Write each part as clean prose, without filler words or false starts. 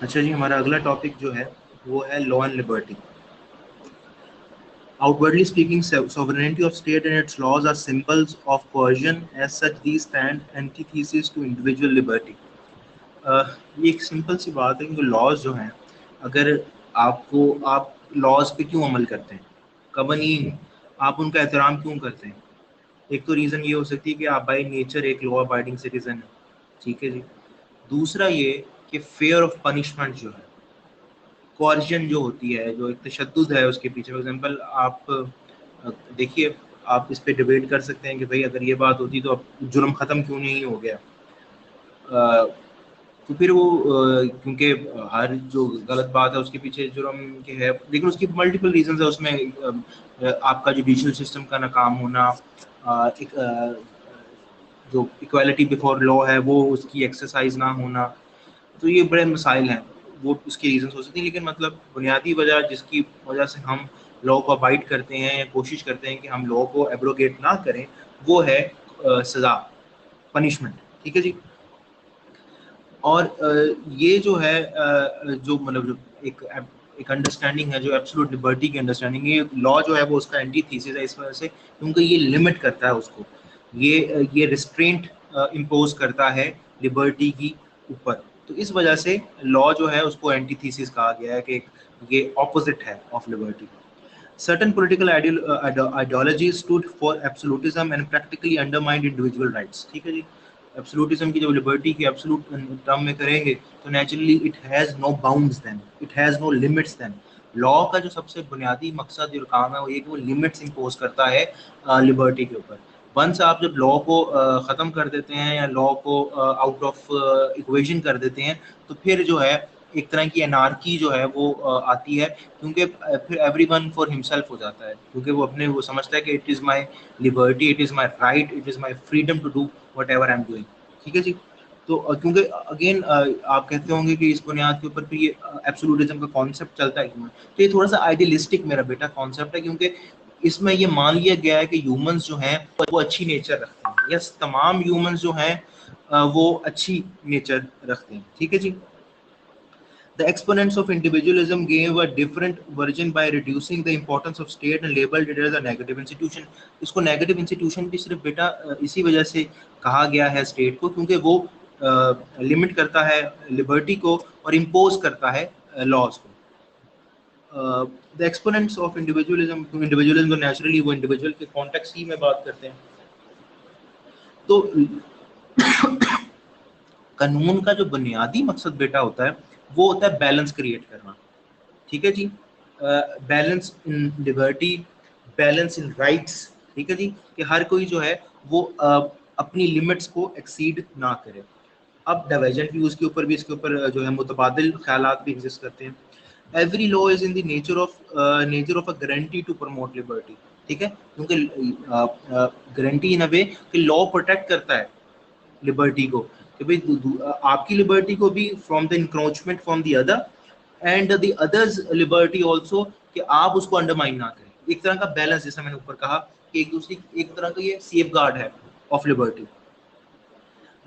अच्छा जी, हमारा अगला टॉपिक जो है वो है law and liberty. Outwardly speaking, sovereignty of state and its laws are symbols of coercion. As such, these stand antithesis to individual liberty. ये एक सिंपल सी बात है कि लॉज जो हैं, अगर आप लॉज पे क्यों अमल करते हैं, कवानीन आप उनका एहतराम क्यों करते हैं? एक तो रीज़न ये हो सकती है कि आप बाई नेचर एक लॉ अबाइडिंग सिटीजन है, ठीक है जी। दूसरा ये कि फेयर ऑफ पनिशमेंट जो है, कॉर्जन जो होती है, जो एक तशद्दुद है उसके पीछे। फॉर एग्जांपल आप देखिए, आप इस पे डिबेट कर सकते हैं कि भाई अगर ये बात होती तो अब जुर्म ख़त्म क्यों नहीं हो गया। तो फिर वो क्योंकि हर जो गलत बात है उसके पीछे जुर्म के है, लेकिन उसकी मल्टीपल रीजंस है उसमें। आपका जुडिशियल सिस्टम का नाकाम होना, एक जो इक्वालिटी बिफोर लॉ है वो उसकी एक्सरसाइज ना होना, तो ये बड़े मसाइल हैं। वो उसकी रीजंस हो सकती हैं, लेकिन मतलब बुनियादी वजह जिसकी वजह से हम लॉ को अबाइड करते हैं या कोशिश करते हैं कि हम लॉ को एब्रोगेट ना करें, वो है सज़ा, पनिशमेंट, ठीक है जी। और ये जो है जो मतलब जो एक अंडरस्टैंडिंग है, जो एब्सोल्यूट लिबर्टी की अंडरस्टैंडिंग, ये लॉ जो है वो उसका एंटी थीसिस है इस वजह से क्योंकि ये लिमिट करता है उसको, ये रिस्ट्रेंट इम्पोज करता है लिबर्टी की ऊपर। तो इस वजह से लॉ जो है उसको एंटी थीसिस कहा गया है कि ये ऑपोजिट है of liberty. Certain political ideologies stood for absolutism and practically undermined individual rights, ठीक है जी। एब्सोल्यूटिज्म की जब लिबर्टी की एब्सोल्यूट टर्म में करेंगे तो naturally it has no bounds, then it has no limits. Then law का जो सबसे बुनियादी मकसद और काम है वो ये कि वो लिमिट्स इम्पोज करता है लिबर्टी के ऊपर। वंस आप जब लॉ को ख़त्म कर देते हैं या लॉ को आउट ऑफ इक्वेशन कर देते हैं, तो फिर जो है एक तरह की एनार्की जो है वो आती है, क्योंकि फिर एवरीवन फॉर हिमसेल्फ हो जाता है, क्योंकि वो समझता है कि it is my liberty, it is my right, it is my freedom to do whatever I am doing, ठीक है जी। तो क्योंकि अगेन आप कहते होंगे कि इस बुनियाद के ऊपर फिर ये एब्सोल्यूटिज्म का कॉन्सेप्ट चलता है क्यों, तो ये थोड़ा सा आइडियलिस्टिक मेरा बेटा कॉन्सेप्ट है, क्योंकि इसमें ये मान लिया गया है कि ह्यूमंस जो हैं वो अच्छी नेचर रखते हैं। यस, तमाम ह्यूमंस जो हैं वो अच्छी नेचर रखते हैं, ठीक है जी। The exponents of individualism gave a different version by reducing the importance of state and labeled it as a negative institution. इसको negative institution भी सिर्फ बेटा इसी वजह से कहा गया है स्टेट को, क्योंकि वो लिमिट करता है लिबर्टी को और इम्पोज करता है लॉज को। द एक्सपोनेंट्स ऑफ इंडिविजुअलिज्म तो नेचुरली वो इंडिविजुअल के कॉन्टेक्स्ट ही में बात करते हैं। तो कानून का जो बुनियादी मकसद बेटा होता है वो होता है बैलेंस क्रिएट करना, ठीक है जी। Balance in liberty, balance in rights, ठीक है जी, कि हर कोई जो है वो अपनी लिमिट्स को एक्सीड ना करे। अब डाइवर्जेंट व्यूज के ऊपर भी इसके ऊपर जो है मुतबादिल ख्यालात भी एग्जिस्ट करते हैं। Every law is in the nature of a guarantee to promote liberty, ठीक है, क्योंकि गारंटी इन अ वे कि लॉ प्रोटेक्ट करता है लिबर्टी को, कि भाई आपकी लिबर्टी को भी from the encroachment from the other and the others liberty also, कि आप उसको अंडरमाइन ना करें। एक तरह का बैलेंस, जैसा मैंने ऊपर कहा कि एक दूसरी एक तरह का ये सेफ गार्ड है ऑफ लिबर्टी।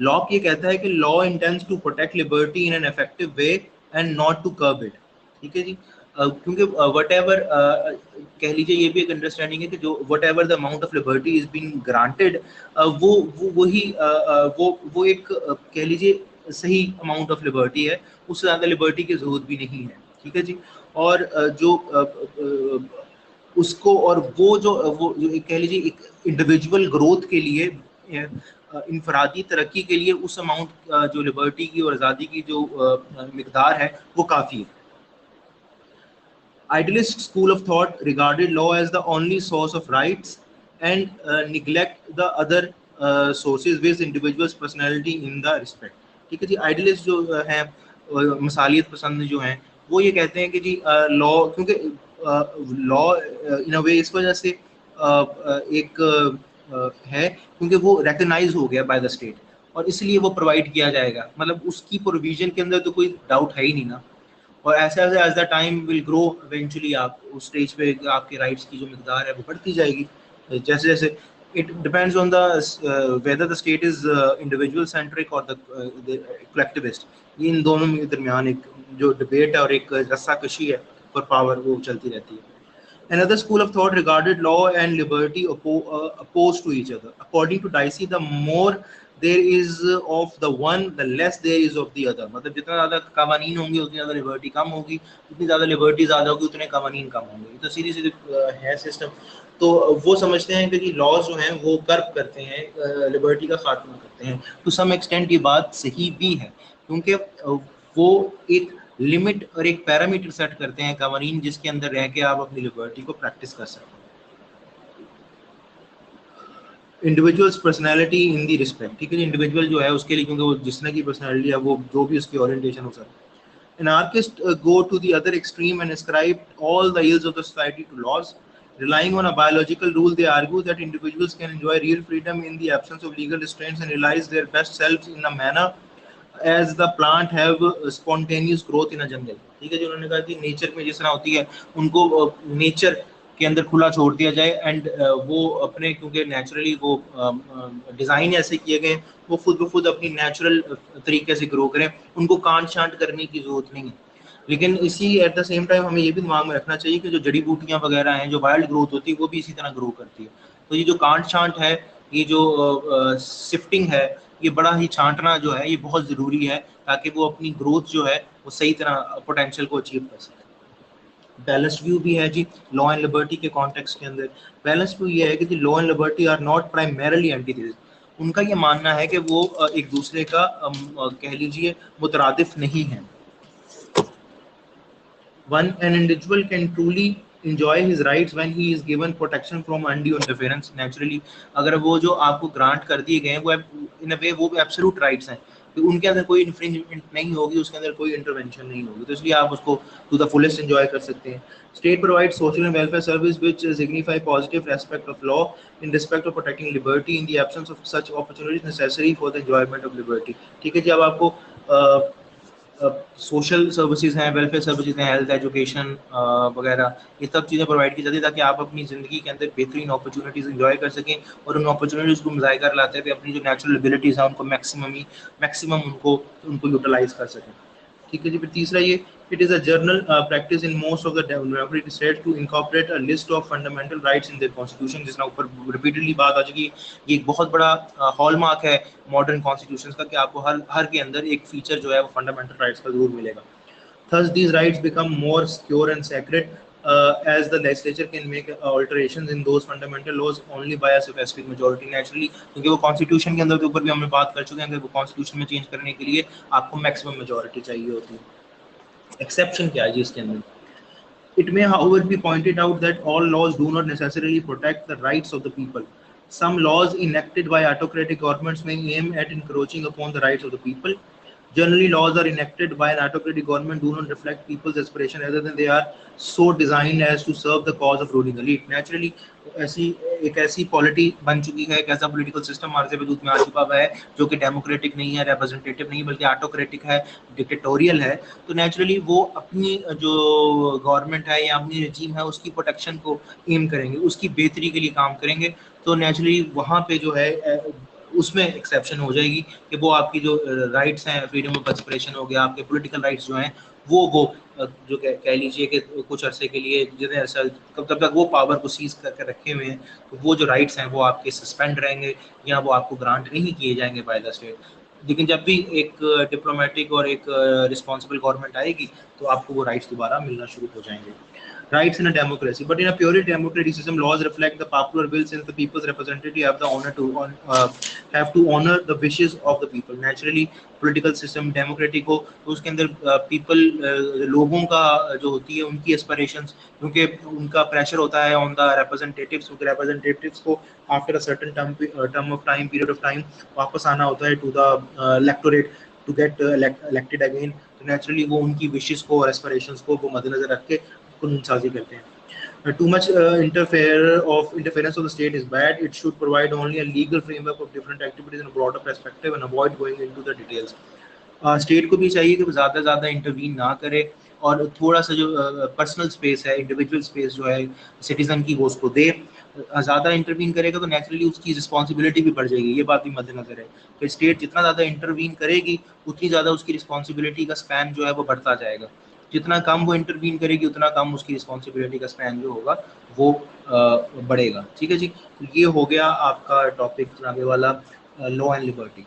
लॉक ये कहता है कि law intends to protect liberty in an effective way and not to curb it, ठीक है जी। क्योंकि वट एवर कह लीजिए, ये भी एक अंडरस्टैंडिंग है कि जो what ever the amount of liberty is being granted, वो वही वो एक कह लीजिए सही अमाउंट ऑफ लिबर्टी है, उससे ज़्यादा लिबर्टी की जरूरत भी नहीं है, ठीक है जी। और जो उसको और वो जो एक कह लीजिए एक इंडिविजुअल ग्रोथ के लिए, इनफरादी तरक्की के लिए उस अमाउंट जो लिबर्टी की और आज़ादी की जो मिकदार है वो काफ़ी है। Idealist school of thought regarded law as the only source of rights and neglect the other sources which individuals personality in the respect, ठीक है जी। आइडियलिस्ट जो हैं मसालियत पसंद जो हैं, वो ये कहते हैं कि जी लॉ, क्योंकि लॉ इन अ वे इस वजह से एक है क्योंकि वो रिकग्नाइज हो गया बाय द स्टेट, और इसलिए वो प्रोवाइड किया जाएगा, मतलब उसकी प्रोविजन के अंदर तो कोई डाउट है ही नहीं ना। और ऐसे ऐसे as the time will grow, eventually आप उस स्टेज पे आपके राइट्स की जो मिकदार है वो बढ़ती जाएगी, जैसे जैसे It depends on the whether the state is individual centric or the collectivist. ये इन दोनों के दरमियान एक जो डिबेट है और एक रस्साकशी है फॉर पावर वो चलती रहती है. Another school of thought regarded law and liberty opposed to each other. According to Dicey, the more there is of the one, the less there is of the other. मतलब जितना ज़्यादा कानून होंगे उतनी ज़्यादा लिबर्टी कम होगी, जितनी ज़्यादा लिबर्टी ज़्यादा होगी उतने कानून कम होंगे. तो सीधी सीधी है सिस्टम. तो वो समझते हैं कि लॉज जो हैं वो कर्ब करते हैं, लिबर्टी का खात्मा करते हैं. टू सम एक्सटेंट ये बात सही भी है, क्योंकि वो एक लिमिट और एक पैरामीटर सेट करते हैं कानून जिसके अंदर रह के आप अपनी लिबर्टी को प्रैक्टिस कर सकते हैं. इंडिविजुअल्स पर्सनैलिटी इन दी रिस्पेक्ट. ठीक है, इंडिविजुअल जो है उसके लिए, क्योंकि वो जिस तरह की पर्सनैलिटी है वो जो भी उसकी ओरिएंटेशन हो सकती है. Anarchists go to the other extreme and ascribe all the ills of the society to laws. Relying on a biological rule, they argue that individuals can enjoy real freedom in the absence of legal restraints and realize their best selves in a manner as the plant have spontaneous growth in a jungle. ठीक है, जो उन्होंने कहा कि nature में जिस तरह होती है उनको नेचर के अंदर खुला छोड़ दिया जाए एंड वो अपने, क्योंकि नेचुरली वो डिज़ाइन ऐसे किए गए वो खुद ब खुद अपनी नेचुरल तरीके से ग्रो करें, उनको कांट शांट करने की ज़रूरत नहीं है. लेकिन इसी एट द सेम टाइम हमें ये भी दिमाग में रखना चाहिए कि जो जड़ी बूटियाँ वगैरह हैं, जो वाइल्ड ग्रोथ होती है, वो भी इसी तरह ग्रो करती है. तो ये जो कांट शांट है, ये जो शिफ्टिंग है, ये बड़ा ही छांटना जो है ये बहुत ज़रूरी है ताकि वो अपनी ग्रोथ जो है वो सही तरह पोटेंशियल को अचीव कर सके. बैलेंस्ड व्यू भी है जी लॉ एंड लिबर्टी के कॉन्टेक्स्ट के अंदर. बैलेंस्ड व्यू ये है कि law and liberty are not primarily antithesis. उनका ये मानना है कि वो एक दूसरे का कह लीजिए मुतरादिफ नहीं है. An individual can truly enjoy his rights when he is given protection from undue interference. Naturally, अगर वो जो आपको ग्रांट कर दिए गए हैं वो इन अ वे वो एब्सोल्यूट राइट्स हैं, तो उनके अंदर कोई इन्फ्रिंजमेंट नहीं होगी, उसके अंदर कोई इंटरवेंशन नहीं होगी, तो इसलिए आप उसको टू द फुलेस्ट एंजॉय कर सकते हैं. State provides social and welfare service which signify positive aspect of law in respect of protecting liberty. In the absence of such opportunities necessary for the enjoyment of liberty. ठीक है जी, अब आपको social services हैं, welfare services हैं, health education वगैरह, ये सब चीज़ें प्रोवाइड की जाती है ताकि आप अपनी ज़िंदगी के अंदर बेहतरीन अपॉर्चुनिटीज़ एंजॉय कर सकें और उन अपॉर्चुनिटीज़ को मुजाहिर लाते हुए अपनी जो नेचुरल एबिलिटीज़ हैं उनको मैक्सिमम उनको यूटिलाइज कर सकें. ठीक है जी. फिर तीसरा ये, it is a general practice in most of the democratic states to incorporate a list of fundamental rights in their constitution. जिसना ऊपर repeatedly बात आ चुकी है, ये एक बहुत बड़ा हॉलमार्क है मॉडर्न कॉन्स्टिट्यूशंस का कि आपको हर के अंदर एक फीचर जो है वो फंडामेंटल राइट्स का जरूर मिलेगा. Thus these rights become more secure and sacred as the legislature can make alterations in those fundamental laws only by a specific majority. Naturally, क्योंकि वो कॉन्स्टिट्यूशन के अंदर के ऊपर भी हमने बात कर चुके हैं कि वो कॉन्स्टिट्यूशन में चेंज करने के लिए आपको मैक्सिमम मेजॉरिटी चाहिए होती है. एक्सेप्शन क्या है जी इसके अंदर? It may however be pointed out that all laws do not necessarily protect the rights of the people. Some laws enacted by autocratic governments may aim at encroaching upon the rights of the people. Generally, laws are enacted by an autocratic government do not reflect people's aspiration rather than they are so designed as to serve the cause of ruling elite. Naturally, ऐसी polity बन चुकी है, एक ऐसा political system हमारे से वजूद में आ चुका हुआ है जो कि डेमोक्रेटिक नहीं है, रिप्रेजेंटेटिव नहीं, बल्कि ऑटोक्रेटिक है, डिक्टेटोरियल है. तो नेचुरली वो अपनी जो गवर्नमेंट है या अपनी रजीम है उसकी प्रोटेक्शन को एम करेंगे, उसकी बेहतरी के लिए काम करेंगे. तो नेचुरली वहाँ पे जो है उसमें एक्सेप्शन हो जाएगी कि वो आपकी जो राइट्स हैं, फ्रीडम ऑफ एक्सप्रेशन हो गया, आपके पॉलिटिकल राइट्स जो हैं वो जो कह लीजिए कि कुछ अरसे के लिए जितने अरसा तब तक वो पावर को सीज करके रखे हुए हैं, तो वो जो राइट्स हैं वो आपके सस्पेंड रहेंगे या वो आपको ग्रांट नहीं किए जाएंगे बाय द स्टेट. लेकिन जब भी एक डिप्लोमेटिक और एक रिस्पॉन्सिबल गवर्नमेंट आएगी तो आपको वो राइट्स दोबारा मिलना शुरू हो जाएंगे. Rights in a democracy, but in a purely democratic system, laws reflect the popular will since the people's representative have the honor to honor the wishes of the people. Naturally, political system democratic हो तो उसके अंदर people लोगों का जो होती है उनकी aspirations, क्योंकि उनका pressure होता है on the representatives, क्योंकि representatives को after a certain period of time वापस आना होता है to the electorate to get elected again. तो naturally वो उनकी wishes को और aspirations को वो मद्देनजर रख के कानूनसाजी करते हैं. Too much interference of the state is bad. It should provide only a legal framework of different activities in a broader perspective and avoid going into the details. State को भी चाहिए कि वो ज़्यादा इंटरवीन ना करे और थोड़ा सा जो पर्सनल स्पेस है, इंडिविजुअल स्पेस जो है सिटीजन की वो उसको दे. ज़्यादा इंटरवीन करेगा तो नेचुरली उसकी रिस्पॉन्सिबिलिटी भी बढ़ जाएगी, ये बात भी मद्देनजर है। तो स्टेट जितना ज़्यादा इंटरवीन करेगी उतनी ज़्यादा उसकी रिस्पॉन्सिबिलिटी का स्पैन जो है वो बढ़ता जाएगा। जितना कम वो इंटरवीन करेगी उतना कम उसकी रिस्पॉन्सिबिलिटी का स्पैन जो होगा वो बढ़ेगा। ठीक है जी, तो ये हो गया आपका टॉपिक आगे वाला, लॉ एंड लिबर्टी।